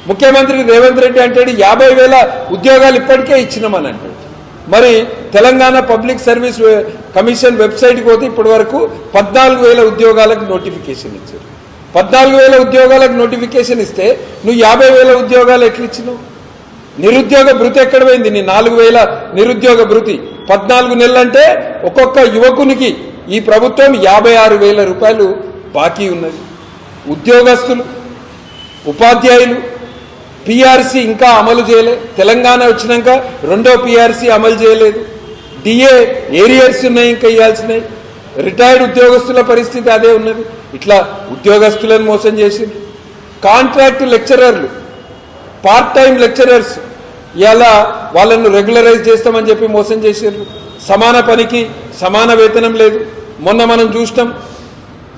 ముఖ్యమంత్రి రేవంత్ రెడ్డి అంటాడు 50,000 ఉద్యోగాలు ఇప్పటికే ఇచ్చినామని అంటాడు. మరి తెలంగాణ పబ్లిక్ సర్వీస్ కమిషన్ వెబ్సైట్కి పోతే ఇప్పటి వరకు 14,000 ఉద్యోగాలకు నోటిఫికేషన్ ఇచ్చారు. 14,000 ఉద్యోగాలకు నోటిఫికేషన్ ఇస్తే నువ్వు 50,000 ఉద్యోగాలు ఎట్లా ఇచ్చినావు? నిరుద్యోగ భృతి ఎక్కడ పోయింది? నీ 4,000 నిరుద్యోగ భృతి 14 నెలలంటే ఒక్కొక్క యువకునికి ఈ ప్రభుత్వం 56,000 రూపాయలు బాకీ ఉన్నది. ఉద్యోగస్తులు, ఉపాధ్యాయులు పీఆర్సీ ఇంకా అమలు చేయలే. తెలంగాణ వచ్చినాక రెండో పీఆర్సీ అమలు చేయలేదు. డిఏ ఏరియర్స్ ఉన్నాయి, ఇంకా ఇవ్వాల్సినవి. రిటైర్డ్ ఉద్యోగస్తుల పరిస్థితి అదే ఉన్నది. ఇట్లా ఉద్యోగస్తులను మోసం చేసిండ్రు. కాంట్రాక్ట్ లెక్చరర్లు, పార్ట్ టైం లెక్చరర్స్ ఇలా వాళ్ళను రెగ్యులరైజ్ చేస్తామని చెప్పి మోసం చేసిండ్రు. సమాన పనికి సమాన వేతనం లేదు. మొన్న మనం చూసినాం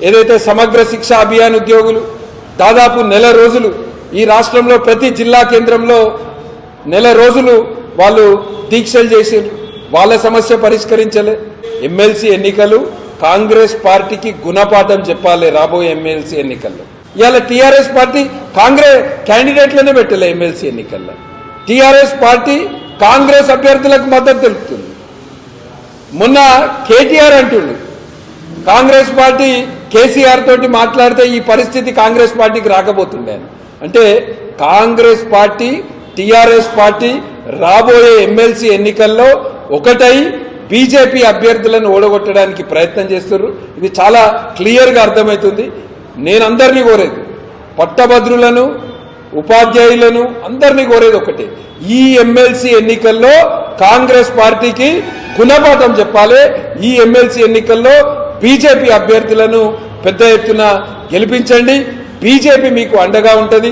ఏదైతే సమగ్ర శిక్ష అభియాన్ ఉద్యోగులు దాదాపు నెల రోజులు ఈ రాష్ట్రంలో ప్రతి జిల్లా కేంద్రంలో నెల రోజులు వాళ్ళు దీక్షలు చేసిండ్రు. వాళ్ళ సమస్య పరిష్కరించలే. ఎమ్మెల్సీ ఎన్నికలు కాంగ్రెస్ పార్టీకి గుణపాఠం చెప్పాలి రాబోయే ఎమ్మెల్సీ ఎన్నికల్లో. ఇవాళ టీఆర్ఎస్ పార్టీ కాంగ్రెస్ క్యాండిడేట్లనే పెట్టలే ఎమ్మెల్సీ ఎన్నికల్లో. టీఆర్ఎస్ పార్టీ కాంగ్రెస్ అభ్యర్థులకు మద్దతు తెలుపుతుంది. మొన్న కేటీఆర్ అంటుండు కాంగ్రెస్ పార్టీ కేసీఆర్ తోటి మాట్లాడితే ఈ పరిస్థితి కాంగ్రెస్ పార్టీకి రాకపోతుండే. అంటే కాంగ్రెస్ పార్టీ టీఆర్ఎస్ పార్టీ రాబోయే ఎమ్మెల్సీ ఎన్నికల్లో ఒకటై బీజేపీ అభ్యర్థులను ఓడగొట్టడానికి ప్రయత్నం చేస్తున్నారు. ఇది చాలా క్లియర్గా అర్థమవుతుంది. నేను అందరినీ కోరేది, పట్టభద్రులను, ఉపాధ్యాయులను అందరినీ కోరేది ఒకటే, ఈ ఎమ్మెల్సీ ఎన్నికల్లో కాంగ్రెస్ పార్టీకి గుణపాఠం చెప్పాలి. ఈ ఎమ్మెల్సీ ఎన్నికల్లో బీజేపీ అభ్యర్థులను పెద్ద ఎత్తున గెలిపించండి. బీజేపీ మీకు అండగా ఉంటుంది.